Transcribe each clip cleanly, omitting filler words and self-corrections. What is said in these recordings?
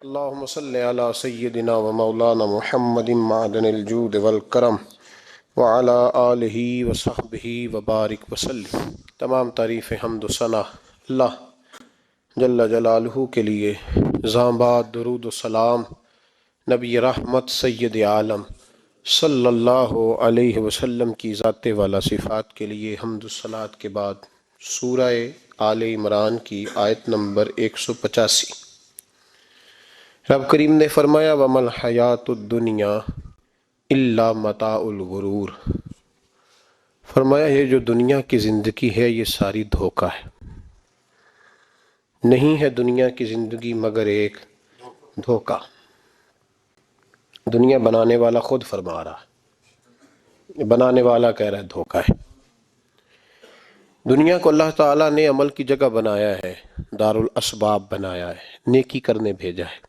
اللہم صلی علی سیدنا و مولانا محمد معدن الجود والکرم وعلی آلہ وصحبہ وبارک وسلم۔ تمام تعریف حمد و ثنا اللہ جل جلالہ کے لیے، زاں بعد درود و سلام نبی رحمت سید عالم صلی اللہ علیہ وسلم کی ذات والا صفات کے لیے حمد و صلات کے بعد سورہ آل عمران کی آیت نمبر 185۔ رب کریم نے فرمایا وَمَا الْحَيَاةُ الدُّنْيَا إِلَّا مَتَاعُ الْغُرُورِ، فرمایا یہ جو دنیا کی زندگی ہے یہ ساری دھوکہ ہے، نہیں ہے دنیا کی زندگی مگر ایک دھوکہ۔ دنیا بنانے والا خود فرما رہا ہے، بنانے والا کہہ رہا ہے دھوکہ ہے۔ دنیا کو اللہ تعالیٰ نے عمل کی جگہ بنایا ہے، دار الاسباب بنایا ہے، نیکی کرنے بھیجا ہے،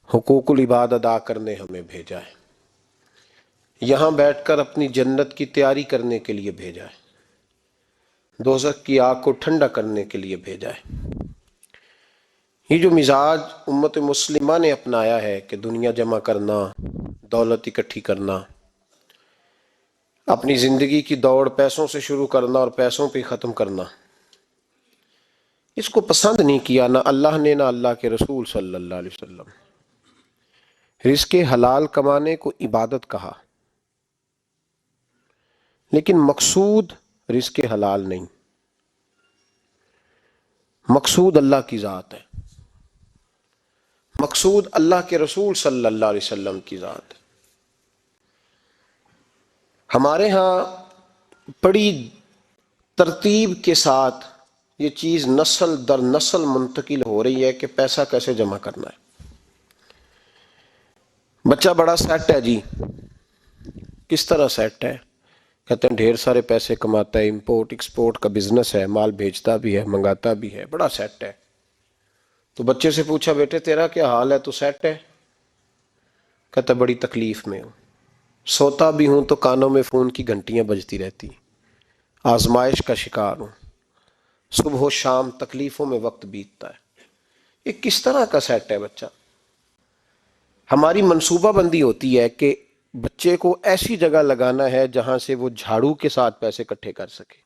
حقوق العباد ادا کرنے ہمیں بھیجا ہے، یہاں بیٹھ کر اپنی جنت کی تیاری کرنے کے لیے بھیجا ہے، دوزخ کی آگ کو ٹھنڈا کرنے کے لیے بھیجا ہے۔ یہ جو مزاج امت مسلمہ نے اپنایا ہے کہ دنیا جمع کرنا، دولت اکٹھی کرنا، اپنی زندگی کی دوڑ پیسوں سے شروع کرنا اور پیسوں پہ ختم کرنا، اس کو پسند نہیں کیا نہ اللہ نے نہ اللہ کے رسول صلی اللہ علیہ وسلم۔ رزق حلال کمانے کو عبادت کہا، لیکن مقصود رزق حلال نہیں، مقصود اللہ کی ذات ہے، مقصود اللہ کے رسول صلی اللہ علیہ وسلم کی ذات ہے۔ ہمارے ہاں بڑی ترتیب کے ساتھ یہ چیز نسل در نسل منتقل ہو رہی ہے کہ پیسہ کیسے جمع کرنا ہے۔ بچہ بڑا سیٹ ہے جی، کس طرح سیٹ ہے؟ کہتے ہیں ڈھیر سارے پیسے کماتا ہے، امپورٹ ایکسپورٹ کا بزنس ہے، مال بھیجتا بھی ہے، منگاتا بھی ہے، بڑا سیٹ ہے۔ تو بچے سے پوچھا بیٹے تیرا کیا حال ہے، تو سیٹ ہے؟ کہتا بڑی تکلیف میں ہوں، سوتا بھی ہوں تو کانوں میں فون کی گھنٹیاں بجتی رہتی، آزمائش کا شکار ہوں، صبح و شام تکلیفوں میں وقت بیتتا ہے۔ یہ کس طرح کا سیٹ ہے بچہ؟ ہماری منصوبہ بندی ہوتی ہے کہ بچے کو ایسی جگہ لگانا ہے جہاں سے وہ جھاڑو کے ساتھ پیسے اکٹھے کر سکے۔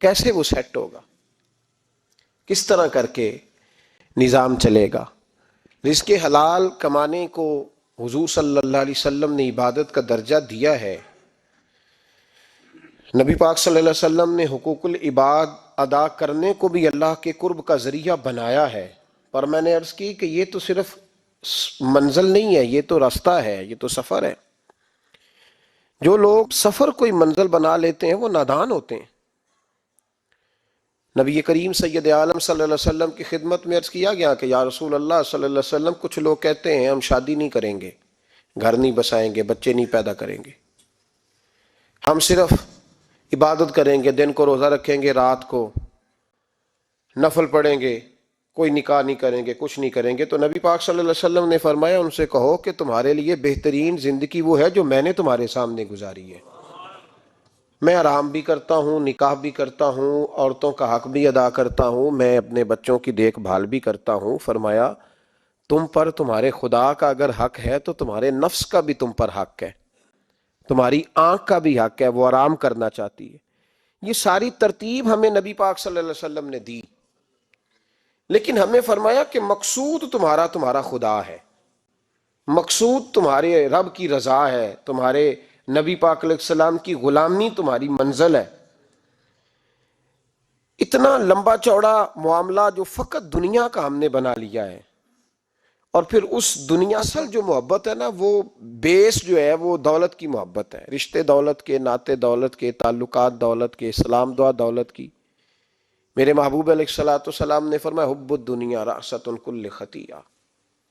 کیسے وہ سیٹ ہوگا؟ کس طرح کر کے نظام چلے گا؟ رزق حلال کمانے کو حضور صلی اللہ علیہ وسلم نے عبادت کا درجہ دیا ہے۔ نبی پاک صلی اللہ علیہ وسلم نے حقوق العباد ادا کرنے کو بھی اللہ کے قرب کا ذریعہ بنایا ہے، پر میں نے عرض کی کہ یہ تو صرف منزل نہیں ہے، یہ تو راستہ ہے، یہ تو سفر ہے۔ جو لوگ سفر کوئی منزل بنا لیتے ہیں وہ نادان ہوتے ہیں۔ نبی کریم سید عالم صلی اللہ علیہ وسلم کی خدمت میں عرض کیا گیا کہ یا رسول اللہ صلی اللہ علیہ وسلم، کچھ لوگ کہتے ہیں ہم شادی نہیں کریں گے، گھر نہیں بسائیں گے، بچے نہیں پیدا کریں گے، ہم صرف عبادت کریں گے، دن کو روزہ رکھیں گے، رات کو نفل پڑھیں گے، کوئی نکاح نہیں کریں گے، کچھ نہیں کریں گے۔ تو نبی پاک صلی اللہ علیہ وسلم نے فرمایا ان سے کہو کہ تمہارے لیے بہترین زندگی وہ ہے جو میں نے تمہارے سامنے گزاری ہے۔ میں آرام بھی کرتا ہوں، نکاح بھی کرتا ہوں، عورتوں کا حق بھی ادا کرتا ہوں، میں اپنے بچوں کی دیکھ بھال بھی کرتا ہوں۔ فرمایا تم پر تمہارے خدا کا اگر حق ہے تو تمہارے نفس کا بھی تم پر حق ہے، تمہاری آنکھ کا بھی حق ہے، وہ آرام کرنا چاہتی ہے۔ یہ ساری ترتیب ہمیں نبی پاک صلی اللہ علیہ وسلم نے دی، لیکن ہمیں فرمایا کہ مقصود تمہارا خدا ہے، مقصود تمہارے رب کی رضا ہے، تمہارے نبی پاک علیہ السلام کی غلامی تمہاری منزل ہے۔ اتنا لمبا چوڑا معاملہ جو فقط دنیا کا ہم نے بنا لیا ہے، اور پھر اس دنیا اصل جو محبت ہے نا، وہ بیس جو ہے وہ دولت کی محبت ہے، رشتے دولت کے، ناطے دولت کے، تعلقات دولت کے، اسلام دعا دولت کی۔ میرے محبوب علیہ الصلوۃ والسلام نے فرمایا حب الدنیا رأسۃ کل خطیئہ،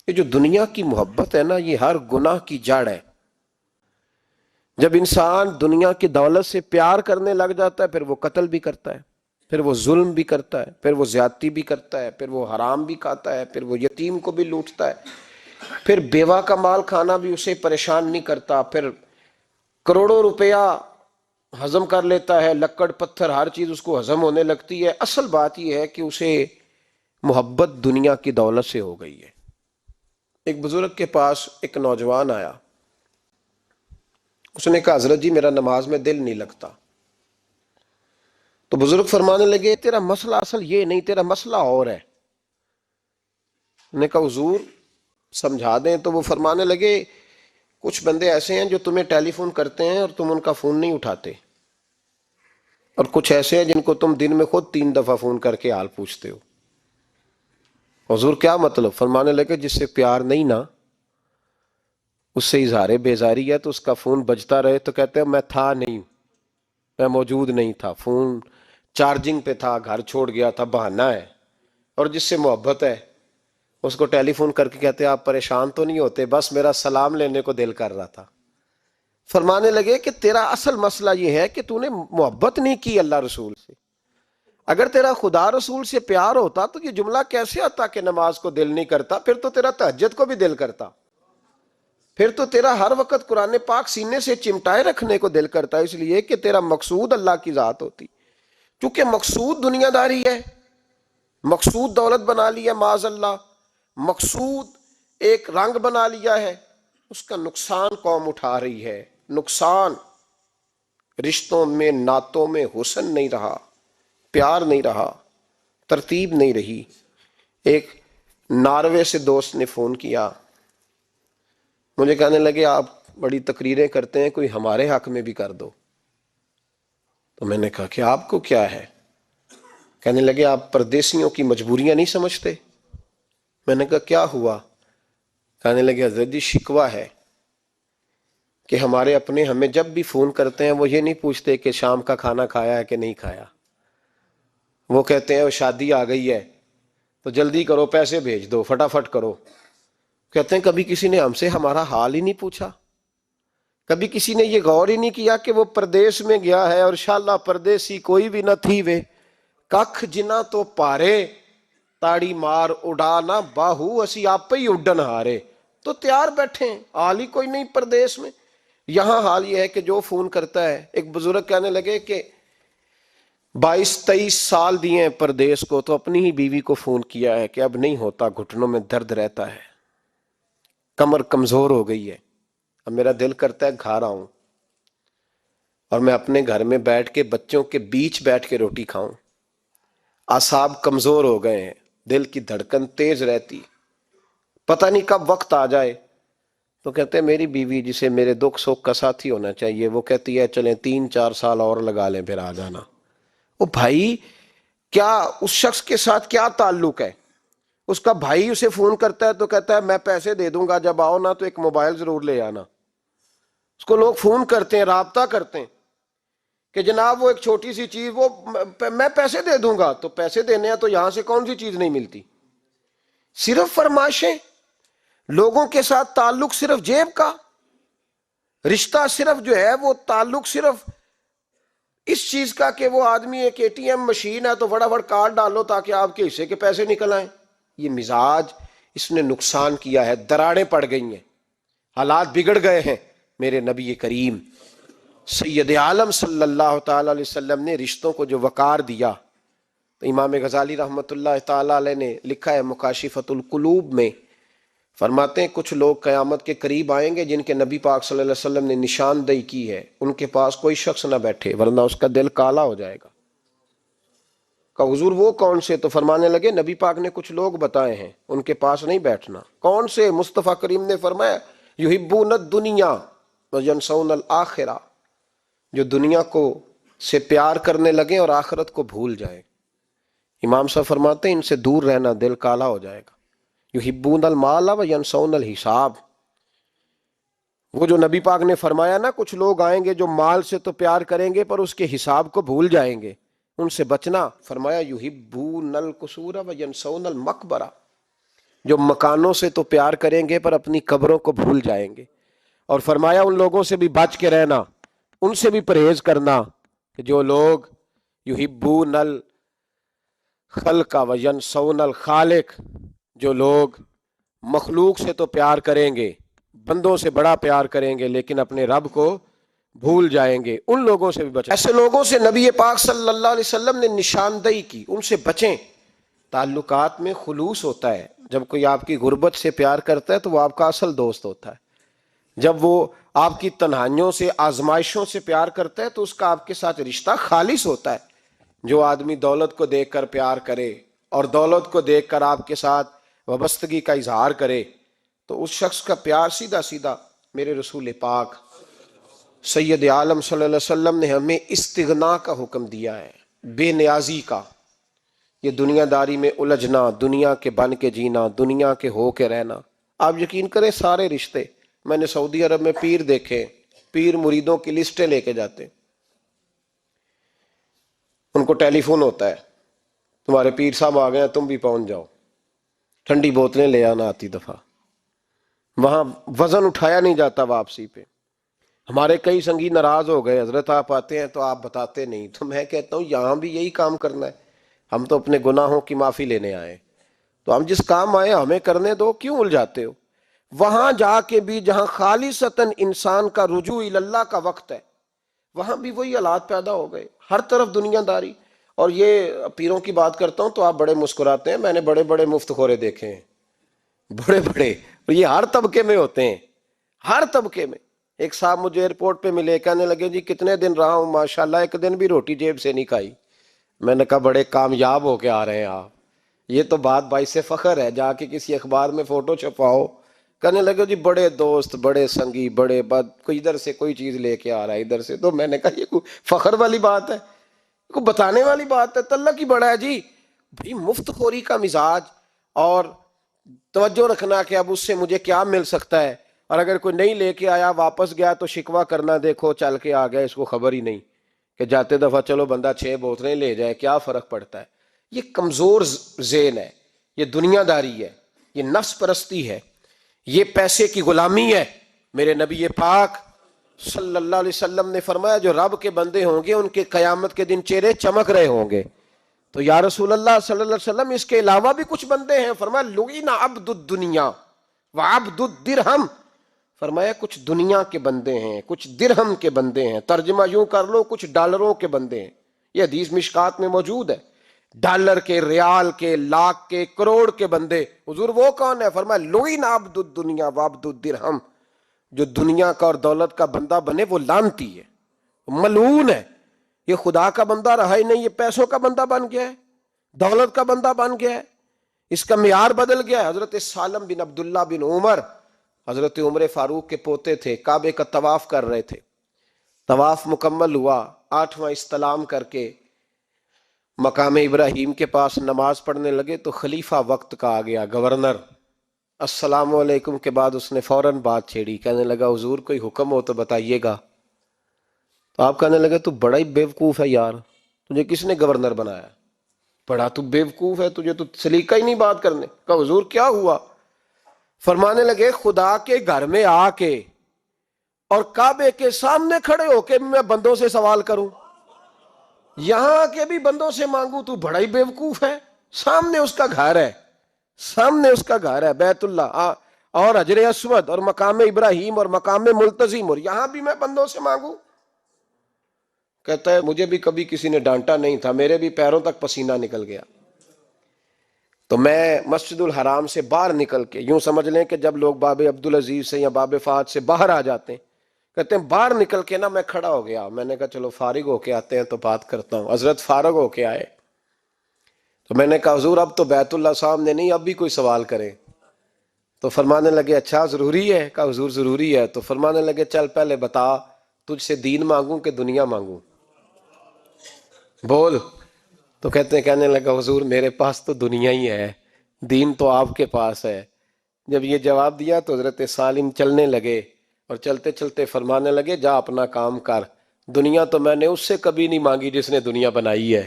یہ جو دنیا کی محبت ہے نا یہ ہر گناہ کی جڑ ہے۔ جب انسان دنیا کی دولت سے پیار کرنے لگ جاتا ہے پھر وہ قتل بھی کرتا ہے، پھر وہ ظلم بھی کرتا ہے، پھر وہ زیادتی بھی کرتا ہے، پھر وہ حرام بھی کھاتا ہے، پھر وہ یتیم کو بھی لوٹتا ہے، پھر بیوہ کا مال کھانا بھی اسے پریشان نہیں کرتا، پھر کروڑوں روپیہ ہضم کر لیتا ہے، لکڑ پتھر ہر چیز اس کو ہضم ہونے لگتی ہے۔ اصل بات یہ ہے کہ اسے محبت دنیا کی دولت سے ہو گئی ہے۔ ایک بزرگ کے پاس ایک نوجوان آیا، اس نے کہا حضرت جی میرا نماز میں دل نہیں لگتا۔ تو بزرگ فرمانے لگے تیرا مسئلہ اصل یہ نہیں، تیرا مسئلہ اور ہے۔ نے کہا حضور سمجھا دیں۔ تو وہ فرمانے لگے کچھ بندے ایسے ہیں جو تمہیں ٹیلی فون کرتے ہیں اور تم ان کا فون نہیں اٹھاتے، اور کچھ ایسے ہیں جن کو تم دن میں خود 3 دفعہ فون کر کے حال پوچھتے ہو۔ حضور کیا مطلب؟ فرمانے لگے جس سے پیار نہیں نا، اس سے اظہار بیزاری ہے تو اس کا فون بجتا رہے تو کہتے ہیں میں تھا نہیں، میں موجود نہیں تھا، فون چارجنگ پہ تھا، گھر چھوڑ گیا تھا، بہانہ ہے۔ اور جس سے محبت ہے اس کو ٹیلی فون کر کے کہتے ہیں آپ پریشان تو نہیں ہوتے، بس میرا سلام لینے کو دل کر رہا تھا۔ فرمانے لگے کہ تیرا اصل مسئلہ یہ ہے کہ تو نے محبت نہیں کی اللہ رسول سے۔ اگر تیرا خدا رسول سے پیار ہوتا تو یہ جملہ کیسے آتا کہ نماز کو دل نہیں کرتا؟ پھر تو تیرا تہجد کو بھی دل کرتا، پھر تو تیرا ہر وقت قرآن پاک سینے سے چمٹائے رکھنے کو دل کرتا، اس لیے کہ تیرا مقصود اللہ کی ذات ہوتی۔ کیونکہ مقصود دنیا داری ہے، مقصود دولت بنا لیا معاذ اللہ، مقصود ایک رنگ بنا لیا ہے، اس کا نقصان قوم اٹھا رہی ہے۔ نقصان رشتوں میں، نعتوں میں حسن نہیں رہا، پیار نہیں رہا، ترتیب نہیں رہی۔ ایک ناروے سے دوست نے فون کیا، مجھے کہنے لگے آپ بڑی تقریریں کرتے ہیں، کوئی ہمارے حق میں بھی کر دو۔ تو میں نے کہا کہ آپ کو کیا ہے؟ کہنے لگے آپ پردیسیوں کی مجبوریاں نہیں سمجھتے۔ میں نے کہا کیا ہوا؟ کہنے لگے حضرت جی شکوہ ہے کہ ہمارے اپنے ہمیں جب بھی فون کرتے ہیں وہ یہ نہیں پوچھتے کہ شام کا کھانا کھایا ہے کہ نہیں کھایا، وہ کہتے ہیں وہ شادی آ گئی ہے تو جلدی کرو، پیسے بھیج دو، فٹافٹ کرو۔ کہتے ہیں کبھی کسی نے ہم سے ہمارا حال ہی نہیں پوچھا، کبھی کسی نے یہ غور ہی نہیں کیا کہ وہ پردیس میں گیا ہے اور انشاءاللہ پردیسی کوئی بھی نہ تھی وے ککھ جنا تو پارے تاڑی مار اڑانا باہو اسی آپ ہی اڈن ہارے۔ تو تیار بیٹھے ہیں، حال ہی کوئی نہیں پردیس میں۔ یہاں حال یہ ہے کہ جو فون کرتا ہے، ایک بزرگ کہنے لگے کہ 22-23 سال دیے ہیں پردیس کو، تو اپنی ہی بیوی کو فون کیا ہے کہ اب نہیں ہوتا، گھٹنوں میں درد رہتا ہے، کمر کمزور ہو گئی ہے، اب میرا دل کرتا ہے گھر آؤں اور میں اپنے گھر میں بیٹھ کے بچوں کے بیچ بیٹھ کے روٹی کھاؤں۔ اعصاب کمزور ہو گئے ہیں، دل کی دھڑکن تیز رہتی، پتہ نہیں کب وقت آ جائے۔ تو کہتے ہیں میری بیوی جسے میرے دکھ سکھ کا ساتھی ہونا چاہیے، وہ کہتی ہے چلیں 3-4 سال اور لگا لیں پھر آ جانا۔ وہ بھائی کیا اس شخص کے ساتھ کیا تعلق ہے؟ اس کا بھائی اسے فون کرتا ہے تو کہتا ہے میں پیسے دے دوں گا، جب آؤ نا تو ایک موبائل ضرور لے آنا۔ اس کو لوگ فون کرتے ہیں، رابطہ کرتے ہیں کہ جناب وہ ایک چھوٹی سی چیز، وہ میں پیسے دے دوں گا، تو پیسے دینے ہیں تو یہاں سے کون سی چیز نہیں ملتی؟ صرف فرمائشیں، لوگوں کے ساتھ تعلق صرف جیب کا، رشتہ صرف جو ہے وہ تعلق صرف اس چیز کا کہ وہ آدمی ایک ATM مشین ہے تو فٹافٹ کارڈ ڈالو تاکہ آپ کے حصے کے پیسے نکل آئیں۔ یہ مزاج اس نے نقصان کیا ہے، دراڑیں پڑ گئی ہیں، حالات بگڑ گئے ہیں۔ میرے نبی کریم سید عالم صلی اللہ تعالی علیہ وسلم نے رشتوں کو جو وقار دیا، تو امام غزالی رحمۃ اللہ تعالی علیہ نے لکھا ہے مکاشفۃ القلوب میں، فرماتے ہیں کچھ لوگ قیامت کے قریب آئیں گے جن کے نبی پاک صلی اللہ علیہ وسلم نے نشاندہی کی ہے، ان کے پاس کوئی شخص نہ بیٹھے ورنہ اس کا دل کالا ہو جائے گا۔ کہ حضور وہ کون سے؟ تو فرمانے لگے نبی پاک نے کچھ لوگ بتائے ہیں، ان کے پاس نہیں بیٹھنا۔ کون سے؟ مصطفیٰ کریم نے فرمایا یحبون الدنیا وینسون الآخرہ، جو دنیا کو سے پیار کرنے لگے اور آخرت کو بھول جائیں۔ امام صاحب فرماتے ہیں ان سے دور رہنا، دل کالا ہو جائے گا۔ یحبون المال وینسون الحساب، وہ جو نبی پاک نے فرمایا نا کچھ لوگ آئیں گے جو مال سے تو پیار کریں گے پر اس کے حساب کو بھول جائیں گے، ان سے بچنا۔ فرمایا یحبون القصور وینسون المقبرہ، جو مکانوں سے تو پیار کریں گے پر اپنی قبروں کو بھول جائیں گے۔ اور فرمایا ان لوگوں سے بھی بچ کے رہنا، ان سے بھی پرہیز کرنا کہ جو لوگ یحبون الخلق وینسون الخالق، جو لوگ مخلوق سے تو پیار کریں گے، بندوں سے بڑا پیار کریں گے لیکن اپنے رب کو بھول جائیں گے، ان لوگوں سے بھی بچیں۔ ایسے لوگوں سے نبی پاک صلی اللہ علیہ وسلم نے نشاندہی کی، ان سے بچیں۔ تعلقات میں خلوص ہوتا ہے. جب کوئی آپ کی غربت سے پیار کرتا ہے تو وہ آپ کا اصل دوست ہوتا ہے. جب وہ آپ کی تنہائیوں سے آزمائشوں سے پیار کرتا ہے تو اس کا آپ کے ساتھ رشتہ خالص ہوتا ہے. جو آدمی دولت کو دیکھ کر پیار کرے اور دولت کو دیکھ کر آپ کے ساتھ وابستگی کا اظہار کرے تو اس شخص کا پیار سیدھا سیدھا میرے رسول پاک سید عالم صلی اللہ علیہ وسلم نے ہمیں استغنا کا حکم دیا ہے، بے نیازی کا. یہ دنیا داری میں الجھنا، دنیا کے بن کے جینا، دنیا کے ہو کے رہنا. آپ یقین کریں سارے رشتے، میں نے سعودی عرب میں پیر دیکھے، پیر مریدوں کی لسٹیں لے کے جاتے، ان کو ٹیلی فون ہوتا ہے تمہارے پیر صاحب آ گئے ہیں، تم بھی پہنچ جاؤ. ٹھنڈی بوتلیں لے آنا آتی دفعہ. وہاں وزن اٹھایا نہیں جاتا واپسی پہ. ہمارے کئی سنگی ناراض ہو گئے، حضرت آپ آتے ہیں تو آپ بتاتے نہیں. تو میں کہتا ہوں یہاں بھی یہی کام کرنا ہے. ہم تو اپنے گناہوں کی معافی لینے آئے، تو ہم جس کام آئے ہمیں کرنے دو، کیوں الجھاتے ہو؟ وہاں جا کے بھی جہاں خالصتاً انسان کا رجوع اللہ کا وقت ہے، وہاں بھی وہی حالات پیدا ہو گئے. ہر طرف دنیا داری. اور یہ پیروں کی بات کرتا ہوں تو آپ بڑے مسکراتے ہیں. میں نے بڑے بڑے مفت خورے دیکھے ہیں، بڑے بڑے. اور یہ ہر طبقے میں ہوتے ہیں، ہر طبقے میں. ایک صاحب مجھے ایئرپورٹ پہ ملے، کہنے لگے جی کتنے دن رہا ہوں، ماشاءاللہ ایک دن بھی روٹی جیب سے نہیں کھائی. میں نے کہا بڑے کامیاب ہو کے آ رہے ہیں آپ، یہ تو بات باعث فخر ہے. جا کے کسی اخبار میں فوٹو چھپاؤ. کہنے لگے جی بڑے دوست، بڑے سنگی، بڑے کوئی ادھر سے کوئی چیز لے کے آ رہا ہے ادھر سے. تو میں نے کہا یہ کوئی فخر والی بات ہے، کوئی بتانے والی بات ہے؟ تلہ کی بڑا ہے جی. بھائی مفت خوری کا مزاج اور توجہ رکھنا کہ اب اس سے مجھے کیا مل سکتا ہے، اور اگر کوئی نہیں لے کے آیا واپس گیا تو شکوہ کرنا، دیکھو چل کے آ گیا، اس کو خبر ہی نہیں کہ جاتے دفعہ چلو بندہ 6 بوتلیں لے جائے، کیا فرق پڑتا ہے. یہ کمزور ذہن ہے، یہ دنیا داری ہے، یہ نفس پرستی ہے، یہ پیسے کی غلامی ہے. میرے نبی پاک صلی اللہ علیہ وسلم نے فرمایا جو رب کے بندے ہوں گے ان کے قیامت کے دن چہرے چمک رہے ہوں گے. تو یا رسول اللہ صلی اللہ علیہ وسلم اس کے علاوہ بھی کچھ بندے ہیں. فرمایا لعن عبد الدنیا وعبد الدرہم. فرمایا کچھ دنیا کے بندے ہیں، کچھ درہم کے بندے ہیں. ترجمہ یوں کر لو کچھ ڈالروں کے بندے ہیں. یہ حدیث مشکات میں موجود ہے. ڈالر کے، ریال کے، لاکھ کے، کروڑ کے بندے. حضور وہ کون ہے؟ فرمایا لعن عبد الدنیا وعبد الدرہم. جو دنیا کا اور دولت کا بندہ بنے وہ لعنتی ہے، ملعون ہے. یہ خدا کا بندہ رہا ہی نہیں، یہ پیسوں کا بندہ بن گیا ہے، دولت کا بندہ بن گیا ہے. اس کا معیار بدل گیا ہے. حضرت سالم بن عبداللہ بن عمر، حضرت عمر فاروق کے پوتے تھے، کعبے کا طواف کر رہے تھے. طواف مکمل ہوا، 8واں استلام کر کے مقام ابراہیم کے پاس نماز پڑھنے لگے تو خلیفہ وقت کا آ گیا، گورنر. السلام علیکم کے بعد اس نے فوراً بات چھیڑی، کہنے لگا حضور کوئی حکم ہو تو بتائیے گا. تو آپ کہنے لگے تو بڑا ہی بیوقوف ہے یار، تجھے کس نے گورنر بنایا؟ بڑا تو بیوقوف ہے، تجھے تو سلیقہ ہی نہیں بات کرنے کا. حضور کیا ہوا؟ فرمانے لگے خدا کے گھر میں آ کے اور کعبے کے سامنے کھڑے ہو کے میں بندوں سے سوال کروں، یہاں کے بھی بندوں سے مانگوں، تو بڑا ہی بیوقوف ہے. سامنے اس کا گھر ہے، سامنے اس کا گھر ہے بیت اللہ اور حجر اسود اور مقام ابراہیم اور مقام ملتزم، اور یہاں بھی میں بندوں سے مانگوں. کہتا ہے مجھے بھی کبھی کسی نے ڈانٹا نہیں تھا، میرے بھی پیروں تک پسینہ نکل گیا. تو میں مسجد الحرام سے باہر نکل کے، یوں سمجھ لیں کہ جب لوگ باب عبدالعزیز سے یا باب فہد سے باہر آ جاتے ہیں، کہتے ہیں باہر نکل کے نا میں کھڑا ہو گیا. میں نے کہا چلو فارغ ہو کے آتے ہیں تو بات کرتا ہوں. حضرت فارغ ہو کے آئے تو میں نے کہا حضور اب تو بیت اللہ سامنے نہیں، اب بھی کوئی سوال کرے. تو فرمانے لگے اچھا ضروری ہے؟ کہا حضور ضروری ہے. تو فرمانے لگے چل پہلے بتا تجھ سے دین مانگوں کہ دنیا مانگوں، بول. تو کہنے لگا حضور میرے پاس تو دنیا ہی ہے، دین تو آپ کے پاس ہے. جب یہ جواب دیا تو حضرت سالم چلنے لگے اور چلتے چلتے فرمانے لگے جا اپنا کام کر، دنیا تو میں نے اس سے کبھی نہیں مانگی جس نے دنیا بنائی ہے،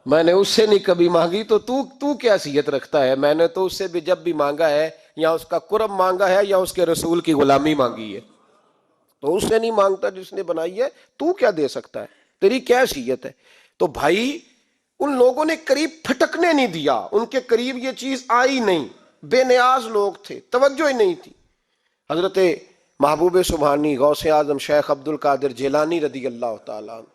میں نے اس سے نہیں کبھی مانگی، تو کیا حیثیت رکھتا ہے؟ میں نے تو اس سے بھی جب بھی مانگا ہے یا اس کا قرب مانگا ہے یا اس کے رسول کی غلامی مانگی ہے. تو اس سے نہیں مانگتا جس نے بنائی ہے، تو کیا دے سکتا ہے؟ تیری کیا حیثیت ہے؟ تو بھائی ان لوگوں نے قریب پھٹکنے نہیں دیا، ان کے قریب یہ چیز آئی نہیں. بے نیاز لوگ تھے، توجہ ہی نہیں تھی. حضرت محبوب سبحانی غوث اعظم شیخ عبد القادر جیلانی رضی اللہ تعالیٰ عنہ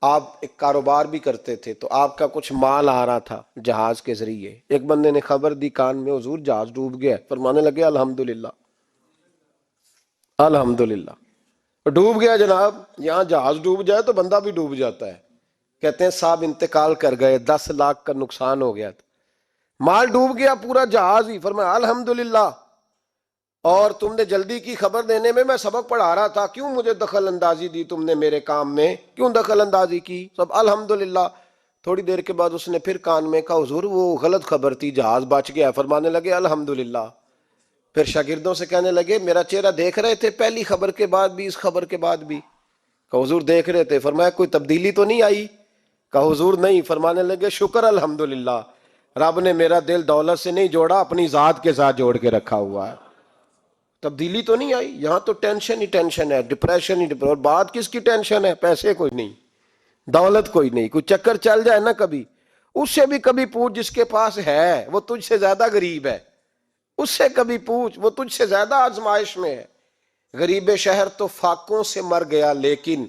آپ ایک کاروبار بھی کرتے تھے تو آپ کا کچھ مال آ رہا تھا جہاز کے ذریعے، ایک بندے نے خبر دی کان میں، حضور جہاز ڈوب گیا، فرمانے لگے الحمدللہ الحمدللہ۔ ڈوب گیا جناب، یہاں جہاز ڈوب جائے تو بندہ بھی ڈوب جاتا ہے۔ کہتے ہیں صاحب انتقال کر گئے، 10 لاکھ کا نقصان ہو گیا تھا، مال ڈوب گیا پورا جہاز ہی۔ فرمایا الحمدللہ، اور تم نے جلدی کی خبر دینے میں سبق پڑھا رہا تھا، کیوں مجھے دخل اندازی دی تم نے میرے کام میں، کیوں دخل اندازی کی؟ سب الحمدللہ۔ تھوڑی دیر کے بعد اس نے پھر کان میں کہا حضور وہ غلط خبر تھی، جہاز بچ گیا۔ فرمانے لگے الحمدللہ۔ پھر شاگردوں سے کہنے لگے میرا چہرہ دیکھ رہے تھے پہلی خبر کے بعد بھی، اس خبر کے بعد بھی؟ کہا حضور دیکھ رہے تھے۔ فرمایا کوئی تبدیلی تو نہیں آئی؟ کہا حضور نہیں۔ فرمانے لگے شکر الحمدللہ، رب نے میرا دل دولت سے نہیں جوڑا، اپنی ذات کے ساتھ جوڑ کے رکھا ہوا ہے، تبدیلی تو نہیں آئی۔ یہاں تو ٹینشن ہی ٹینشن ہے، ڈپریشن ہی ڈپریشن۔ اور بات کس کی ٹینشن ہے؟ پیسے کوئی نہیں، دولت کوئی نہیں، کوئی چکر چل جائے نا کبھی، اس سے بھی کبھی پوچھ جس کے پاس ہے وہ تجھ سے زیادہ غریب ہے، اس سے کبھی پوچھ وہ تجھ سے زیادہ آزمائش میں ہے۔ غریب شہر تو فاقوں سے مر گیا، لیکن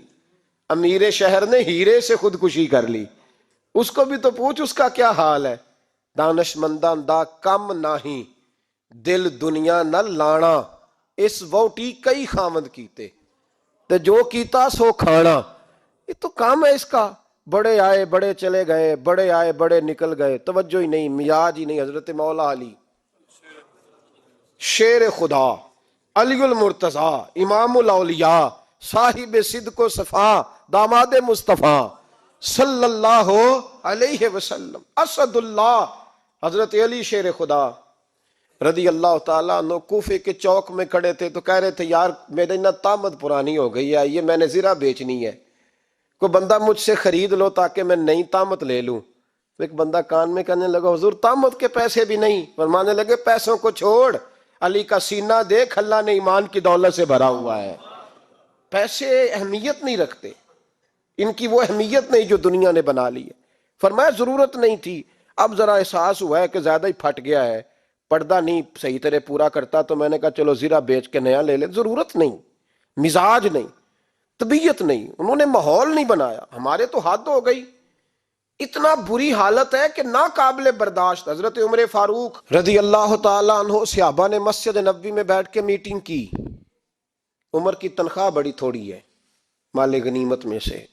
امیر شہر نے ہیرے سے خودکشی کر لی، اس کو بھی تو پوچھ اس کا کیا حال ہے۔ دانش منداں دا کم نہیں، دل دنیا نہ لانا، اس ووٹی کئی خامد کیتے تے جو کیتا سو کھانا۔ یہ تو کام ہے اس کا، بڑے آئے بڑے چلے گئے، بڑے آئے بڑے نکل گئے، توجہ ہی نہیں، مزاج ہی نہیں۔ حضرت مولا علی شیر خدا، علی المرتضی، امام الاولیاء، صاحب صدق و صفا، داماد مصطفیٰ صلی اللہ علیہ وسلم، اسد اللہ، حضرت علی شیر خدا رضی اللہ تعالیٰ عنہ کوفے کے چوک میں کھڑے تھے تو کہہ رہے تھے یار میری نا طامت پرانی ہو گئی ہے، یہ میں نے زرہ بیچنی ہے، کوئی بندہ مجھ سے خرید لو تاکہ میں نئی طامت لے لوں۔ تو ایک بندہ کان میں کہنے لگا حضور طامت کے پیسے بھی نہیں؟ فرمانے لگے پیسوں کو چھوڑ، علی کا سینہ دیکھ، اللہ نے ایمان کی دولت سے بھرا ہوا ہے۔ پیسے اہمیت نہیں رکھتے، ان کی وہ اہمیت نہیں جو دنیا نے بنا لی ہے۔ فرمایا ضرورت نہیں تھی، اب ذرا احساس ہوا ہے کہ زیادہ ہی پھٹ گیا ہے، پردہ نہیں صحیح طرح پورا کرتا، تو میں نے کہا چلو زرہ بیچ کے نیا لے لے۔ ضرورت نہیں، مزاج نہیں، طبیعت نہیں، انہوں نے ماحول نہیں بنایا۔ ہمارے تو حد ہو گئی، اتنا بری حالت ہے کہ ناقابل برداشت۔ حضرت عمر فاروق رضی اللہ تعالیٰ عنہ صحابہ نے مسجد نبوی میں بیٹھ کے میٹنگ کی۔ عمر کی تنخواہ بڑی تھوڑی ہے مال غنیمت میں سے،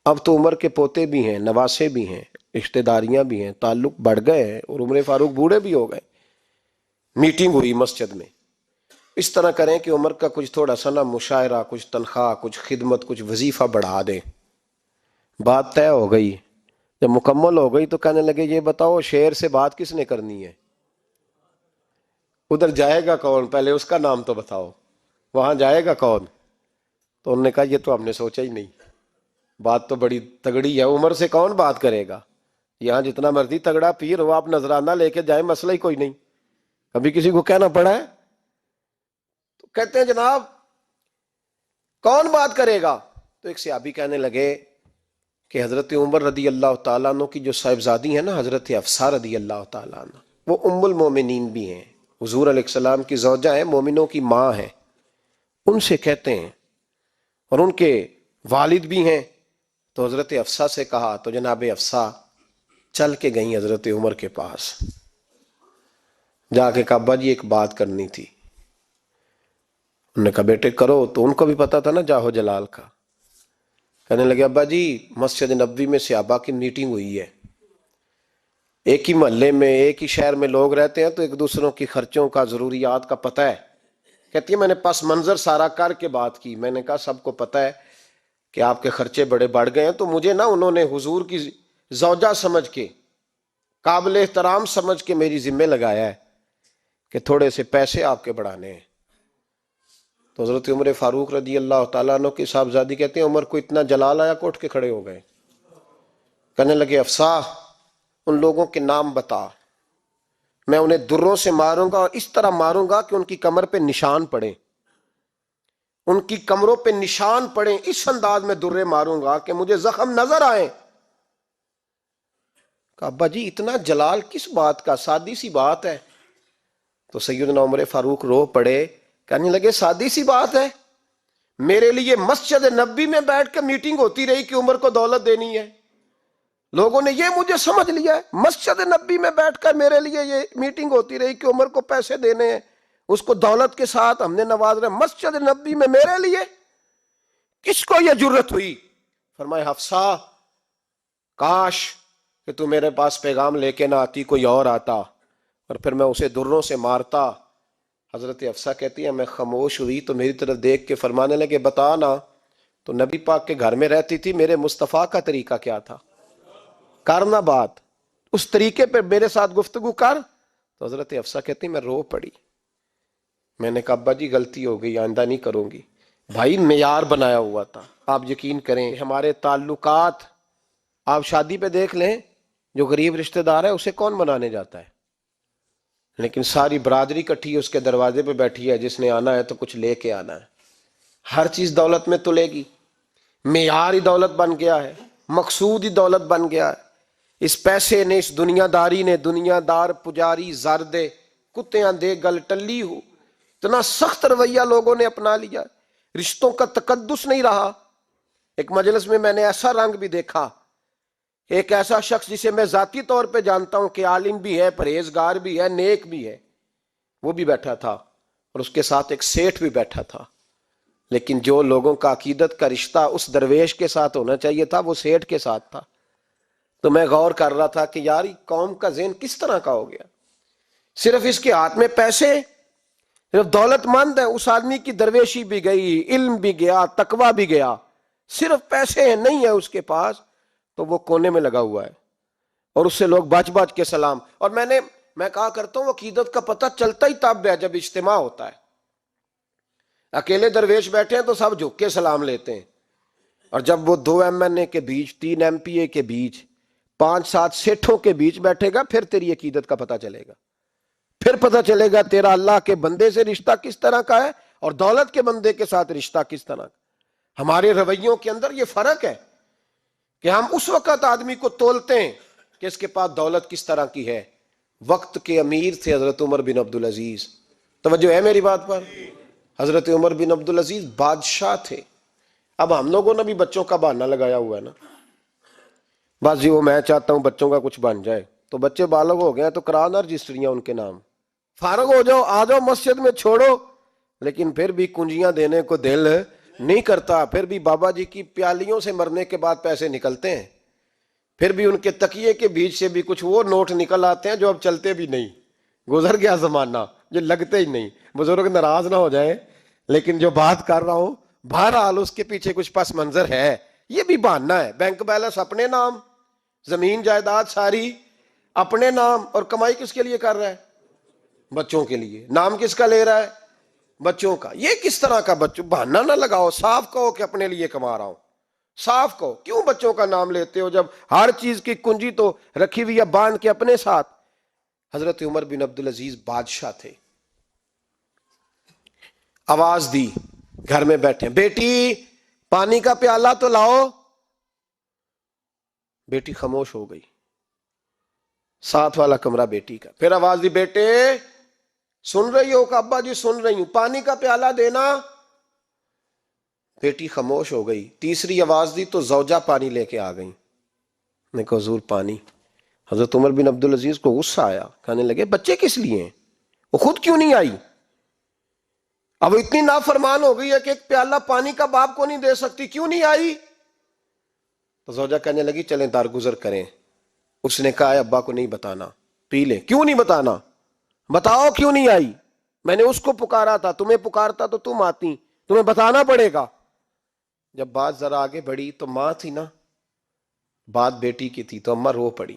اب تو عمر کے پوتے بھی ہیں، نواسے بھی ہیں، رشتہ داریاں بھی ہیں، تعلق بڑھ گئے ہیں، اور عمر فاروق بوڑھے بھی ہو گئے۔ میٹنگ ہوئی مسجد میں، اس طرح کریں کہ عمر کا کچھ تھوڑا سا نا مشاعرہ، کچھ تنخواہ، کچھ خدمت، کچھ وظیفہ بڑھا دیں۔ بات طے ہو گئی، جب مکمل ہو گئی تو کہنے لگے یہ بتاؤ شیر سے بات کس نے کرنی ہے؟ ادھر جائے گا کون؟ پہلے اس کا نام تو بتاؤ، وہاں جائے گا کون؟ تو انہوں نے کہا یہ تو ہم نے سوچا ہی نہیں، بات تو بڑی تگڑی ہے، عمر سے کون بات کرے گا؟ یہاں جتنا مرضی تگڑا پیر ہو، آپ نذرانہ لے کے جائیں مسئلہ ہی کوئی نہیں، کبھی کسی کو کہنا پڑا ہے؟ تو کہتے ہیں جناب کون بات کرے گا؟ تو ایک صحابی کہنے لگے کہ حضرت عمر رضی اللہ تعالیٰ عنہ کی جو صاحبزادی ہیں نا حضرت حفصہ رضی اللہ تعالیٰ عنہ، وہ ام المومنین بھی ہیں، حضور علیہ السلام کی زوجہ ہیں، مومنوں کی ماں ہیں، ان سے کہتے ہیں، اور ان کے والد بھی ہیں۔ تو حضرت حفصہ سے کہا تو جناب حفصہ چل کے گئیں حضرت عمر کے پاس، جا کے کہا ابا جی ایک بات کرنی تھی۔ انہوں نے کہا بیٹے کرو، تو ان کو بھی پتا تھا نا جاہو جلال کا۔ کہنے لگے ابا جی مسجد نبوی میں صحابہ کی میٹنگ ہوئی ہے، ایک ہی محلے میں ایک ہی شہر میں لوگ رہتے ہیں تو ایک دوسروں کی خرچوں کا ضروریات کا پتہ ہے۔ کہتی ہے میں نے پس منظر سارا کر کے بات کی، میں نے کہا سب کو پتہ ہے کہ آپ کے خرچے بڑے بڑھ گئے ہیں، تو مجھے نا انہوں نے حضور کی زوجہ سمجھ کے، قابل احترام سمجھ کے میری ذمہ لگایا ہے کہ تھوڑے سے پیسے آپ کے بڑھانے ہیں۔ تو حضرت عمر فاروق رضی اللہ تعالیٰ عنہ کی صاحبزادی کہتے ہیں عمر کو اتنا جلال آیا کہ اٹھ کے کھڑے ہو گئے، کہنے لگے حفصہ ان لوگوں کے نام بتا، میں انہیں دروں سے ماروں گا، اور اس طرح ماروں گا کہ ان کی کمر پہ نشان پڑے، ان کی کمروں پہ نشان پڑے، اس انداز میں درے ماروں گا کہ مجھے زخم نظر آئے۔ کہا ابا جی اتنا جلال کس بات کا، سادی سی بات ہے۔ تو سیدنا عمر فاروق رو پڑے، کہنے لگے سادی سی بات ہے، میرے لیے مسجد نبی میں بیٹھ کے میٹنگ ہوتی رہی کہ عمر کو دولت دینی ہے. لوگوں نے یہ مجھے سمجھ لیا ہے, مسجد نبی میں بیٹھ کر میرے لیے یہ میٹنگ ہوتی رہی کہ عمر کو پیسے دینے ہیں, اس کو دولت کے ساتھ ہم نے نواز رہے. مسجد نبی میں میرے لیے کس کو یہ جرت ہوئی؟ فرمائے حفصہ کاش کہ تو میرے پاس پیغام لے کے نہ آتی, کوئی اور آتا اور پھر میں اسے دروں سے مارتا. حضرت حفصہ کہتی ہے میں خاموش ہوئی تو میری طرف دیکھ کے فرمانے لگے بتا نا, تو نبی پاک کے گھر میں رہتی تھی, میرے مصطفیٰ کا طریقہ کیا تھا, کرنا بات اس طریقے پہ میرے ساتھ گفتگو کر. تو حضرت حفصہ کہتی میں رو پڑی. میں نے کہا ابا جی غلطی ہو گئی, آئندہ نہیں کروں گی. بھائی معیار بنایا ہوا تھا. آپ یقین کریں ہمارے تعلقات آپ شادی پہ دیکھ لیں, جو غریب رشتہ دار ہے اسے کون منانے جاتا ہے, لیکن ساری برادری کٹھی اس کے دروازے پہ بیٹھی ہے, جس نے آنا ہے تو کچھ لے کے آنا ہے. ہر چیز دولت میں تلے گی, معیار ہی دولت بن گیا ہے, مقصود ہی دولت بن گیا ہے. اس پیسے نے, اس دنیا داری نے, دنیا دار پجاری زردے کتیاں دے گل ٹلی ہو, اتنا سخت رویہ لوگوں نے اپنا لیا, رشتوں کا تقدس نہیں رہا. ایک مجلس میں میں نے ایسا رنگ بھی دیکھا, ایک ایسا شخص جسے میں ذاتی طور پہ جانتا ہوں کہ عالم بھی ہے, پرہیزگار بھی ہے, نیک بھی ہے, وہ بھی بیٹھا تھا اور اس کے ساتھ ایک سیٹھ بھی بیٹھا تھا. لیکن جو لوگوں کا عقیدت کا رشتہ اس درویش کے ساتھ ہونا چاہیے تھا وہ سیٹھ کے ساتھ تھا. تو میں غور کر رہا تھا کہ یار قوم کا ذہن کس طرح کا ہو گیا, صرف اس کے ہاتھ میں پیسے, صرف دولت مند ہے, اس آدمی کی درویشی بھی گئی, علم بھی گیا, تقوی بھی گیا, صرف پیسے ہیں نہیں ہے اس کے پاس, تو وہ کونے میں لگا ہوا ہے اور اس سے لوگ بچ بچ کے سلام. اور میں کہا کرتا ہوں عقیدت کا پتہ چلتا ہی تب ہے جب اجتماع ہوتا ہے. اکیلے درویش بیٹھے ہیں تو سب جھک کے سلام لیتے ہیں, اور جب وہ 2 MNA کے بیچ, 3 MPA کے بیچ, 5-7 سیٹھوں کے بیچ بیٹھے گا, پھر تیری عقیدت کا پتہ چلے گا. پھر پتہ چلے گا تیرا اللہ کے بندے سے رشتہ کس طرح کا ہے اور دولت کے بندے کے ساتھ رشتہ کس طرح کا. ہمارے رویوں کے اندر یہ فرق ہے کہ ہم اس وقت آدمی کو تولتے ہیں کہ اس کے پاس دولت کس طرح کی ہے. وقت کے امیر تھے حضرت عمر بن عبدالعزیز, توجہ ہے میری بات پر. حضرت عمر بن عبدالعزیز بادشاہ تھے. اب ہم لوگوں نے بھی بچوں کا بہانہ لگایا ہوا ہے نا, بس جی وہ میں چاہتا ہوں بچوں کا کچھ بن جائے, تو بچے بالغ ہو گئے تو کرانا رجسٹریاں ان کے نام, فارغ ہو جاؤ, آ جاؤ مسجد میں چھوڑو. لیکن پھر بھی کنجیاں دینے کو دل نہیں کرتا, پھر بھی بابا جی کی پیالیوں سے مرنے کے بعد پیسے نکلتے ہیں, پھر بھی ان کے تکیے کے بیچ سے بھی کچھ وہ نوٹ نکل آتے ہیں جو اب چلتے بھی نہیں. گزر گیا زمانہ, جو لگتے ہی نہیں. بزرگ ناراض نہ ہو جائیں, لیکن جو بات کر رہا ہوں بہرحال اس کے پیچھے کچھ پس منظر ہے. یہ بھی بہانہ ہے. بینک بیلنس اپنے نام, زمین جائیداد ساری اپنے نام, اور کمائی کس کے لیے کر رہا ہے؟ بچوں کے لیے. نام کس کا لے رہا ہے؟ بچوں کا. یہ کس طرح کا بچوں؟ بہانہ نہ لگاؤ, صاف کہو کہ اپنے لیے کما رہا ہوں, صاف کہو. کیوں بچوں کا نام لیتے ہو جب ہر چیز کی کنجی تو رکھی ہوئی ہے باندھ کے اپنے ساتھ. حضرت عمر بن عبدالعزیز بادشاہ تھے. آواز دی, گھر میں بیٹھے, بیٹی پانی کا پیالہ تو لاؤ. بیٹی خاموش ہو گئی, ساتھ والا کمرہ بیٹی کا. پھر آواز دی, بیٹے سن رہی ہو؟ کہ ابا جی سن رہی ہوں, پانی کا پیالہ دینا. بیٹی خاموش ہو گئی. تیسری آواز دی تو زوجہ پانی لے کے آ گئی. نے کہا حضور پانی. حضرت عمر بن عبدالعزیز کو غصہ آیا, کہنے لگے بچے کس لیے ہیں, وہ خود کیوں نہیں آئی؟ اب اتنی نافرمان ہو گئی ہے کہ ایک پیالہ پانی کا باپ کو نہیں دے سکتی, کیوں نہیں آئی؟ تو زوجہ کہنے لگی چلیں درگزر کریں. اس نے کہا ابا کو نہیں بتانا, پی لے. کیوں نہیں بتانا؟ بتاؤ کیوں نہیں آئی؟ میں نے اس کو پکارا تھا, تمہیں پکارتا تو تم آتی, تمہیں بتانا پڑے گا. جب بات ذرا آگے بڑھی تو ماں تھی نا, بات بیٹی کی تھی, تو اماں رو پڑی,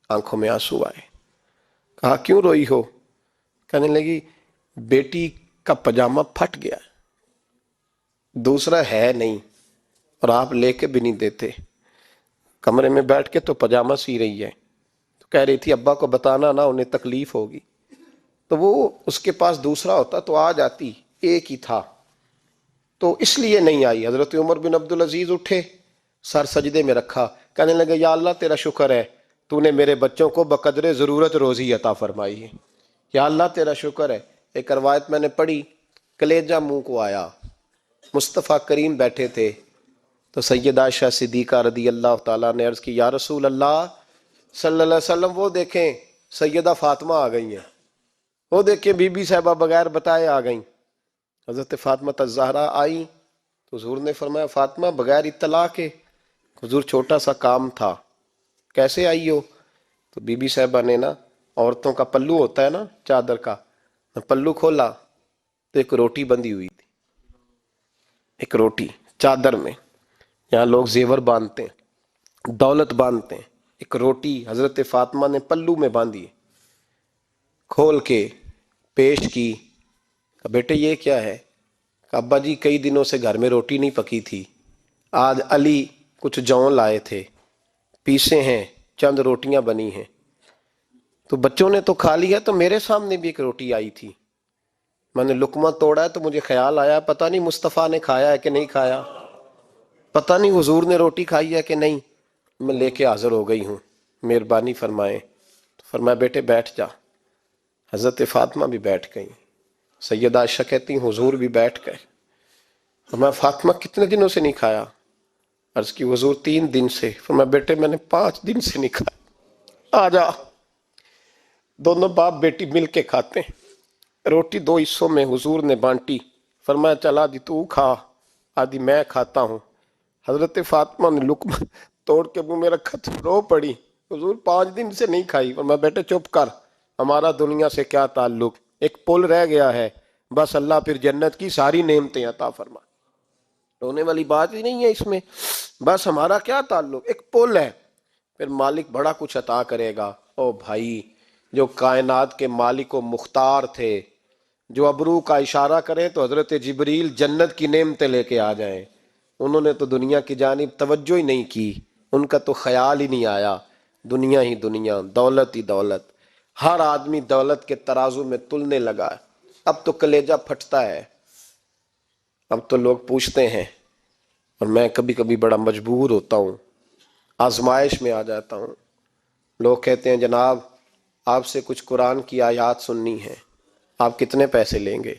آنکھوں میں آنسو آئے. کہا کیوں روئی ہو؟ کہنے لگی بیٹی کا پاجامہ پھٹ گیا, دوسرا ہے نہیں, اور آپ لے کے بھی نہیں دیتے. کمرے میں بیٹھ کے تو پاجامہ سی رہی ہے, تو کہہ رہی تھی ابا کو بتانا نا, انہیں تکلیف ہوگی. تو وہ اس کے پاس دوسرا ہوتا تو آ جاتی, ایک ہی تھا, تو اس لیے نہیں آئی. حضرت عمر بن عبدالعزیز اٹھے, سر سجدے میں رکھا, کہنے لگے یا اللہ تیرا شکر ہے, تو نے میرے بچوں کو بقدر ضرورت روزی عطا فرمائی ہے. یا اللہ تیرا شکر ہے. ایک روایت میں نے پڑھی, کلیجہ منہ کو آیا, مصطفیٰ کریم بیٹھے تھے تو سیدہ عائشہ صدیقہ رضی اللہ تعالیٰ نے عرض کی یا رسول اللہ صلی اللہ علیہ وسلم وہ دیکھیں سیدہ فاطمہ آ گئی ہیں، وہ دیکھیں بی بی صاحبہ بغیر بتائے آ گئیں۔ حضرت فاطمہ الزہرا آئی تو حضور نے فرمایا فاطمہ بغیر اطلاع کے؟ حضور چھوٹا سا کام تھا۔ کیسے آئی ہو؟ تو بی بی صاحبہ نے نا، عورتوں کا پلو ہوتا ہے نا چادر کا، پلو کھولا تو ایک روٹی بندھی ہوئی تھی، ایک روٹی چادر میں، یہاں لوگ زیور باندھتے ہیں، دولت باندھتے ہیں، ایک روٹی حضرت فاطمہ نے پلو میں باندھی، کھول کے پیش کی۔ بیٹے یہ کیا ہے؟ ابا جی کئی دنوں سے گھر میں روٹی نہیں پکی تھی، آج علی کچھ جون لائے تھے، پیسے ہیں، چند روٹیاں بنی ہیں، تو بچوں نے تو کھا لیا، تو میرے سامنے بھی ایک روٹی آئی تھی، میں نے لقمہ توڑا ہے تو مجھے خیال آیا پتہ نہیں مصطفیٰ نے کھایا ہے کہ نہیں کھایا، پتہ نہیں حضور نے روٹی کھائی ہے کہ نہیں، میں لے کے حاضر ہو گئی ہوں، مہربانی فرمائیں۔ تو فرمایا بیٹے بیٹھ جا۔ حضرت فاطمہ بھی بیٹھ گئیں، سیدہ عائشہ کہتی ہیں حضور بھی بیٹھ گئے۔ فرمایا فاطمہ کتنے دنوں سے نہیں کھایا؟ عرض کی حضور 3 دن سے۔ فرمایا بیٹے میں نے 5 دن سے نہیں کھایا، آ جا۔ دونوں باپ بیٹی مل کے کھاتے ہیں، روٹی 2 حصوں میں حضور نے بانٹی، فرمایا چلا آدھی تو کھا آدھی میں کھاتا ہوں۔ حضرت فاطمہ نے لقمہ توڑ کے منہ میں رکھا تو رو پڑی، حضور 5 دن سے نہیں کھائی۔ فرمایا بیٹے چپ کر، ہمارا دنیا سے کیا تعلق، ایک پل رہ گیا ہے، بس اللہ پھر جنت کی ساری نعمتیں عطا فرما، رونے والی بات ہی نہیں ہے اس میں، بس ہمارا کیا تعلق، ایک پل ہے، پھر مالک بڑا کچھ عطا کرے گا۔ او بھائی، جو کائنات کے مالک و مختار تھے، جو ابرو کا اشارہ کریں تو حضرت جبریل جنت کی نعمتیں لے کے آ جائیں، انہوں نے تو دنیا کی جانب توجہ ہی نہیں کی، ان کا تو خیال ہی نہیں آیا، دنیا ہی دنیا، دولت ہی دولت، ہر آدمی دولت کے ترازو میں تلنے لگا ہے۔ اب تو کلیجہ پھٹتا ہے، اب تو لوگ پوچھتے ہیں، اور میں کبھی کبھی بڑا مجبور ہوتا ہوں، آزمائش میں آ جاتا ہوں، لوگ کہتے ہیں جناب آپ سے کچھ قرآن کی آیات سننی ہے، آپ کتنے پیسے لیں گے؟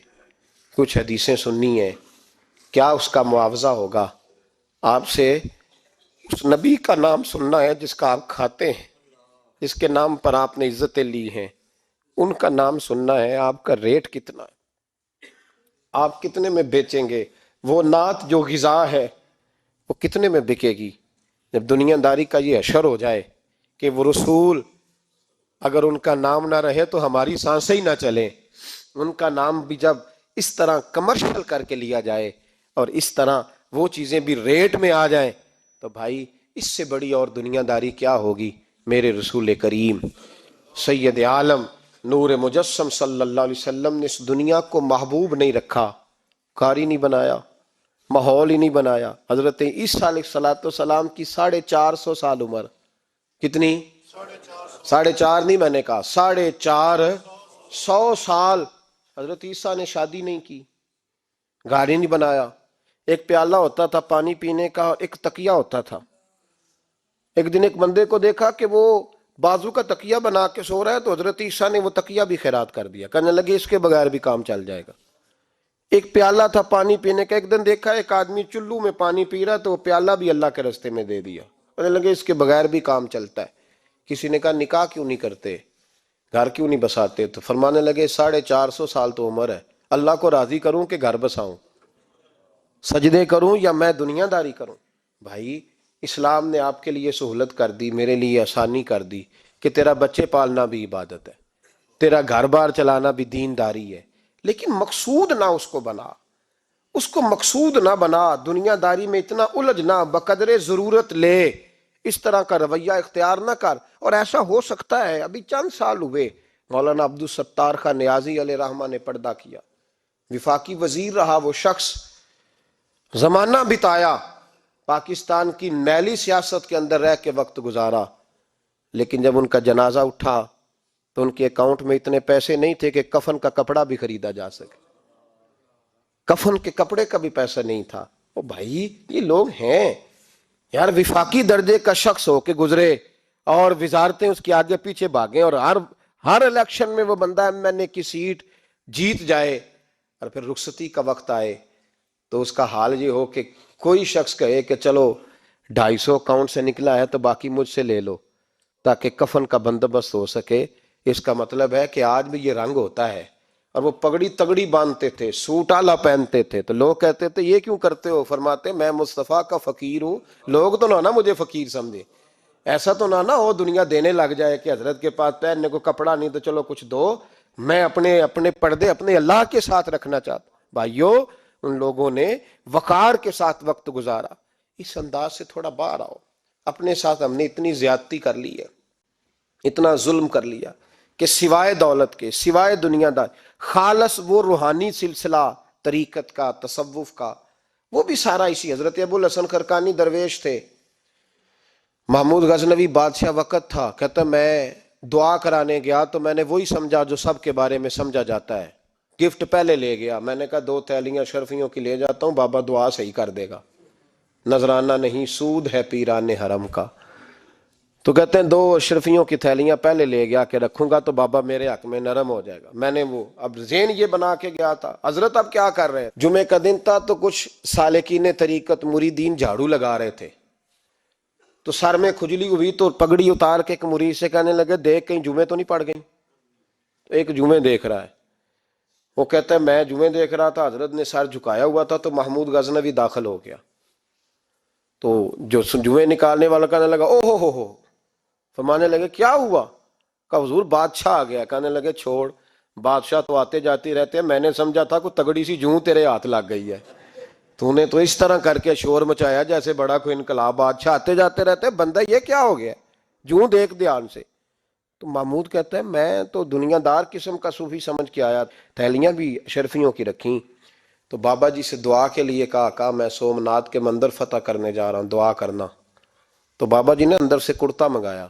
کچھ حدیثیں سننی ہیں، کیا اس کا معاوضہ ہوگا؟ آپ سے اس نبی کا نام سننا ہے جس کا آپ کھاتے ہیں، جس کے نام پر آپ نے عزتیں لی ہیں، ان کا نام سننا ہے، آپ کا ریٹ کتنا ہے، آپ کتنے میں بیچیں گے؟ وہ نعت جو غذا ہے وہ کتنے میں بکے گی؟ جب دنیا داری کا یہ حشر ہو جائے کہ وہ رسول اگر ان کا نام نہ رہے تو ہماری سانسیں ہی نہ چلیں، ان کا نام بھی جب اس طرح کمرشل کر کے لیا جائے اور اس طرح وہ چیزیں بھی ریٹ میں آ جائیں، تو بھائی اس سے بڑی اور دنیا داری کیا ہوگی؟ میرے رسول کریم سید عالم نور مجسم صلی اللہ علیہ وسلم نے اس دنیا کو محبوب نہیں رکھا، کاری نہیں بنایا، ماحول ہی نہیں بنایا۔ حضرت عیسیٰ علیہ السلام کی 450 سال عمر، کتنی؟ 4.5 نہیں، میں نے کہا 450 سال حضرت عیسیٰ نے شادی نہیں کی، گھر ہی نہیں بنایا، ایک پیالہ ہوتا تھا پانی پینے کا، ایک تکیہ ہوتا تھا۔ ایک دن ایک بندے کو دیکھا کہ وہ بازو کا تکیہ بنا کے سو رہا ہے، تو حضرت عیسیٰ نے وہ تکیہ بھی خیرات کر دیا، کہنے لگے اس کے بغیر بھی کام چل جائے گا۔ ایک پیالہ تھا پانی پینے کا، ایک دن دیکھا ایک آدمی چلو میں پانی پی رہا، تو وہ پیالہ بھی اللہ کے راستے میں دے دیا، کہنے لگے اس کے بغیر بھی کام چلتا ہے۔ کسی نے کہا نکاح کیوں نہیں کرتے، گھر کیوں نہیں بساتے؟ تو فرمانے لگے 450 سال تو عمر ہے، اللہ کو راضی کروں کہ گھر بساؤں، سجدے کروں یا میں دنیا داری کروں؟ بھائی اسلام نے آپ کے لیے سہولت کر دی، میرے لیے آسانی کر دی کہ تیرا بچے پالنا بھی عبادت ہے، تیرا گھر بار چلانا بھی دینداری ہے، لیکن مقصود نہ اس کو بنا، اس کو مقصود نہ بنا، دنیا داری میں اتنا الجھ نہ، بقدر ضرورت لے، اس طرح کا رویہ اختیار نہ کر۔ اور ایسا ہو سکتا ہے، ابھی چند سال ہوئے مولانا عبدالستار خان نیازی علیہ رحمہ نے پردہ کیا، وفاقی وزیر رہا وہ شخص، زمانہ بتایا، پاکستان کی میلی سیاست کے اندر رہ کے وقت گزارا، لیکن جب ان کا جنازہ اٹھا تو ان کے اکاؤنٹ میں اتنے پیسے نہیں تھے کہ کفن کا کپڑا بھی خریدا جا سکے، کفن کے کپڑے کا بھی پیسہ نہیں تھا۔ او بھائی یہ لوگ ہیں یار، وفاقی درجے کا شخص ہو کے گزرے اور وزارتیں اس کے آگے پیچھے بھاگیں، اور ہر الیکشن میں وہ بندہ ایم این اے کی سیٹ جیت جائے، اور پھر رخصتی کا وقت آئے تو اس کا حال یہ ہو کہ کوئی شخص کہے کہ چلو 250 اکاؤنٹ سے نکلا ہے تو باقی مجھ سے لے لو تاکہ کفن کا بندوبست ہو سکے، اس کا مطلب ہے کہ آج بھی یہ رنگ ہوتا ہے۔ اور وہ پگڑی تگڑی باندھتے تھے، سوٹ آلہ پہنتے تھے، تو لوگ کہتے تھے یہ کیوں کرتے ہو؟ فرماتے میں مصطفیٰ کا فقیر ہوں، لوگ تو نہ مجھے فقیر سمجھے، ایسا تو نہ ہو دنیا دینے لگ جائے کہ حضرت کے پاس پہننے کو کپڑا نہیں تو چلو کچھ دو، میں اپنے پردے اپنے اللہ کے ساتھ رکھنا چاہتا۔ بھائیو، ان لوگوں نے وقار کے ساتھ وقت گزارا۔ اس انداز سے تھوڑا باہر آؤ۔ اپنے ساتھ ہم نے اتنی زیادتی کر لی ہے، اتنا ظلم کر لیا کہ سوائے دولت کے، سوائے دنیا دار، خالص وہ روحانی سلسلہ طریقت کا، تصوف کا، وہ بھی سارا اسی۔ حضرت ابو الحسن خرقانی درویش تھے، محمود غزنوی بادشاہ وقت تھا، کہتا میں دعا کرانے گیا تو میں نے وہی سمجھا جو سب کے بارے میں سمجھا جاتا ہے، گفٹ پہلے لے گیا، میں نے کہا 2 تھیلیاں شرفیوں کی لے جاتا ہوں، بابا دعا صحیح کر دے گا، نذرانہ نہیں سود ہے پیران حرم کا۔ تو کہتے ہیں 2 اشرفیوں کی تھیلیاں پہلے لے گیا کہ رکھوں گا تو بابا میرے حق میں نرم ہو جائے گا۔ میں نے وہ اب ذہن یہ بنا کے گیا تھا، حضرت اب کیا کر رہے ہیں؟ جمعے کا دن تھا تو کچھ سالکین طریقت مریدین جھاڑو لگا رہے تھے، تو سر میں کھجلی ہوئی تو پگڑی اتار کے ایک مرید سے کہنے لگے دیکھ کہیں جمعے تو نہیں پڑ گئی؟ تو ایک جمعے دیکھ رہا ہے، وہ کہتا ہے میں جمعے دیکھ رہا تھا، حضرت نے سر جھکایا ہوا تھا تو محمود غزنوی داخل ہو گیا، تو جو جمعے نکالنے والا کہنے لگا او ہو، فرمانے لگے کیا ہوا؟ کہا حضور بادشاہ آ گیا۔ کہنے لگے چھوڑ، بادشاہ تو آتے جاتے رہتے ہیں، میں نے سمجھا تھا کوئی تگڑی سی جوں تیرے ہاتھ لگ گئی ہے، تو نے تو اس طرح کر کے شور مچایا جیسے بڑا کوئی انقلاب، بادشاہ آتے جاتے رہتے ہیں، بندہ یہ کیا ہو گیا؟ جوں دیکھ دھیان سے۔ تو محمود کہتا ہے میں تو دنیا دار قسم کا صوفی سمجھ کے آیا، تھیلیاں بھی شرفیوں کی رکھیں، تو بابا جی سے دعا کے لیے کہا میں سومناتھ کے مندر فتح کرنے جا رہا ہوں، دعا کرنا۔ تو بابا جی نے اندر سے کرتا منگایا،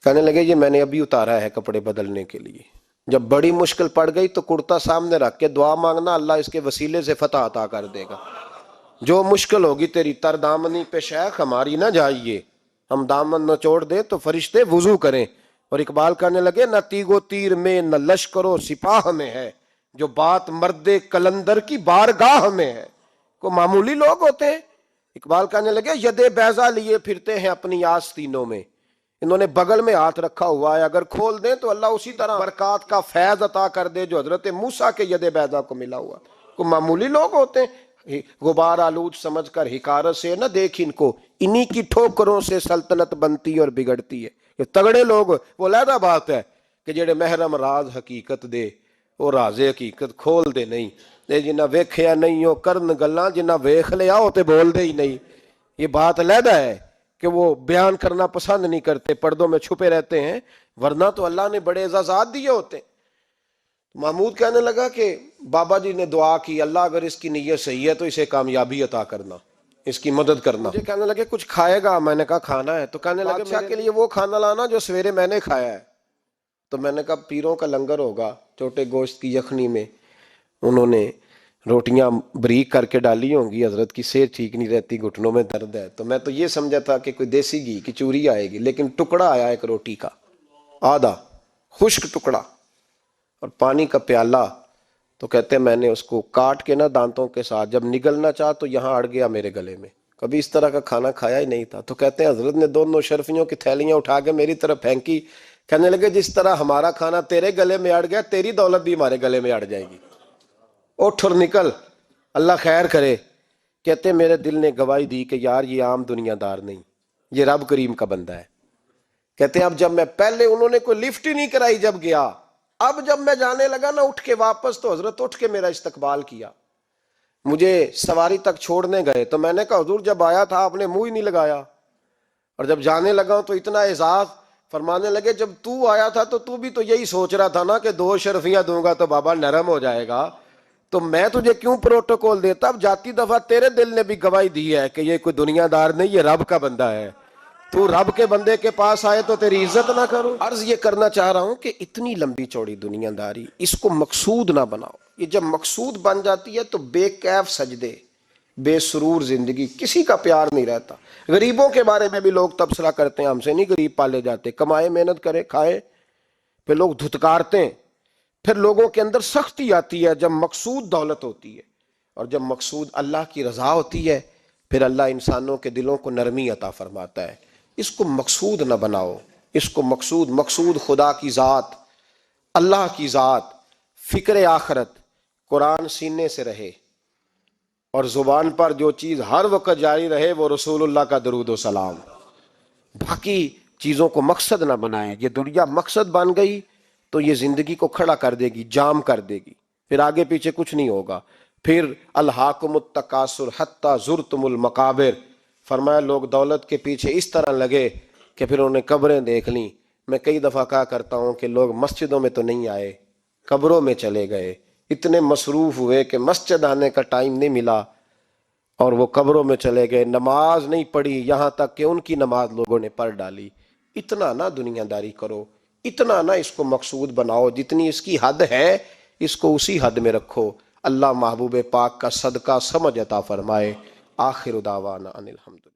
کہنے لگے یہ میں نے ابھی اتارا ہے کپڑے بدلنے کے لیے، جب بڑی مشکل پڑ گئی تو کرتا سامنے رکھ کے دعا مانگنا، اللہ اس کے وسیلے سے فتح عطا کر دے گا۔ جو مشکل ہوگی تیری تر دامنی پہ شیخ ہماری نہ جائیے، ہم دامن نہ چھوڑ دیں تو فرشتے وضو کریں۔ اور اقبال کہنے لگے نہ تیگ و تیر میں نہ لشکر و سپاہ میں ہے، جو بات مرد کلندر کی بارگاہ میں ہے۔ کو معمولی لوگ ہوتے ہیں۔ اقبال کہنے لگے ید بیضا لیے پھرتے ہیں اپنی آستینوں میں، انہوں نے بغل میں ہاتھ رکھا ہوا ہے، اگر کھول دیں تو اللہ اسی طرح برکات کا فیض عطا کر دے جو حضرت موسیٰ کے ید بیضا کو ملا ہوا۔ کو معمولی لوگ ہوتے ہیں، غبار آلود سمجھ کر حکارت سے نہ دیکھ ان کو، انہی کی ٹھوکروں سے سلطنت بنتی اور بگڑتی ہے۔ یہ تگڑے لوگ وہ علیحدہ بات ہے کہ جڑے محرم راز حقیقت دے وہ راز حقیقت کھول دے نہیں، جنہ ویکھیا نہیں ہو کرن گلاں، جنہ ویکھ لیا ہو تے بول دے ہی نہیں۔ یہ بات علیحدہ ہے کہ وہ بیان کرنا پسند نہیں کرتے، پردوں میں چھپے رہتے ہیں، ورنہ تو اللہ نے بڑے اعزازات دیے ہوتے ہیں۔ محمود کہنے لگا کہ بابا جی نے دعا کی اللہ اگر اس کی نیت صحیح ہے تو اسے کامیابی عطا کرنا، اس کی مدد کرنا۔ مجھے کہنے لگے کچھ کھائے گا؟ میں نے کہا کھانا ہے۔ تو کہنے لگے بادشاہ کے لیے وہ کھانا لانا جو سویرے میں نے کھایا ہے۔ تو میں نے کہا پیروں کا لنگر ہوگا، چھوٹے گوشت کی یخنی میں انہوں نے روٹیاں بریک کر کے ڈالی ہوں گی، حضرت کی صحت ٹھیک نہیں رہتی، گھٹنوں میں درد ہے، تو میں تو یہ سمجھا تھا کہ کوئی دیسی گھی کی چوری آئے گی، لیکن ٹکڑا آیا ایک روٹی کا، آدھا خشک ٹکڑا اور پانی کا پیالہ۔ تو کہتے ہیں میں نے اس کو کاٹ کے نا دانتوں کے ساتھ، جب نگلنا چاہ تو یہاں اڑ گیا میرے گلے میں، کبھی اس طرح کا کھانا کھایا ہی نہیں تھا۔ تو کہتے ہیں حضرت نے 2 شرفیوں کی تھیلیاں اٹھا کے میری طرف پھینکی، کہنے لگے جس طرح ہمارا کھانا تیرے گلے میں اڑ گیا، تیری دولت بھی ہمارے گلے میں اڑ جائے گی، اٹھ اور نکل، اللہ خیر کرے۔ کہتے میرے دل نے گواہی دی کہ یار یہ عام دنیا دار نہیں، یہ رب کریم کا بندہ ہے۔ کہتے ہیں اب جب میں پہلے انہوں نے کوئی لفٹ ہی نہیں کرائی جب گیا، اب جب میں جانے لگا نا اٹھ کے واپس، تو حضرت اٹھ کے میرا استقبال کیا، مجھے سواری تک چھوڑنے گئے۔ تو میں نے کہا حضور جب آیا تھا آپ نے منہ ہی نہیں لگایا، اور جب جانے لگا تو اتنا اعزاز۔ فرمانے لگے جب تو آیا تھا تو بھی تو یہی سوچ رہا تھا نا کہ 2 شرفیاں دوں گا تو بابا نرم ہو جائے گا، تو میں تجھے کیوں پروٹوکول دیتا؟ اب جاتی دفعہ تیرے دل نے بھی گواہی دی ہے کہ یہ کوئی دنیا دار نہیں، یہ رب کا بندہ ہے، تو رب کے بندے کے پاس آئے تو تیری عزت نہ کروں۔ عرض یہ کرنا چاہ رہا ہوں کہ اتنی لمبی چوڑی دنیا داری اس کو مقصود نہ بناؤ، یہ جب مقصود بن جاتی ہے تو بے کیف سجدے، بے سرور زندگی، کسی کا پیار نہیں رہتا۔ غریبوں کے بارے میں بھی لوگ تبصرہ کرتے ہیں، ہم سے نہیں غریب پالے جاتے، کمائے محنت کرے کھائے، پھر لوگ دھتکارتے ہیں۔ پھر لوگوں کے اندر سختی آتی ہے جب مقصود دولت ہوتی ہے، اور جب مقصود اللہ کی رضا ہوتی ہے پھر اللہ انسانوں کے دلوں کو نرمی عطا فرماتا ہے۔ اس کو مقصود نہ بناؤ، اس کو مقصود خدا کی ذات، اللہ کی ذات، فکر آخرت، قرآن سینے سے رہے، اور زبان پر جو چیز ہر وقت جاری رہے وہ رسول اللہ کا درود و سلام۔ باقی چیزوں کو مقصد نہ بنائیں۔ یہ دنیا مقصد بن گئی تو یہ زندگی کو کھڑا کر دے گی، جام کر دے گی، پھر آگے پیچھے کچھ نہیں ہوگا۔ پھر الہاکم التکاثر حتی زرتم المقابر، فرمایا لوگ دولت کے پیچھے اس طرح لگے کہ پھر انہوں نے قبریں دیکھ لیں۔ میں کئی دفعہ کہا کرتا ہوں کہ لوگ مسجدوں میں تو نہیں آئے، قبروں میں چلے گئے، اتنے مصروف ہوئے کہ مسجد آنے کا ٹائم نہیں ملا اور وہ قبروں میں چلے گئے، نماز نہیں پڑھی، یہاں تک کہ ان کی نماز لوگوں نے پڑھ ڈالی۔ اتنا نہ دنیا داری کرو، اتنا نہ اس کو مقصود بناؤ، جتنی اس کی حد ہے اس کو اسی حد میں رکھو۔ اللہ محبوب پاک کا صدقہ سمجھ عطا فرمائے۔ آخر دعوانا ان الحمد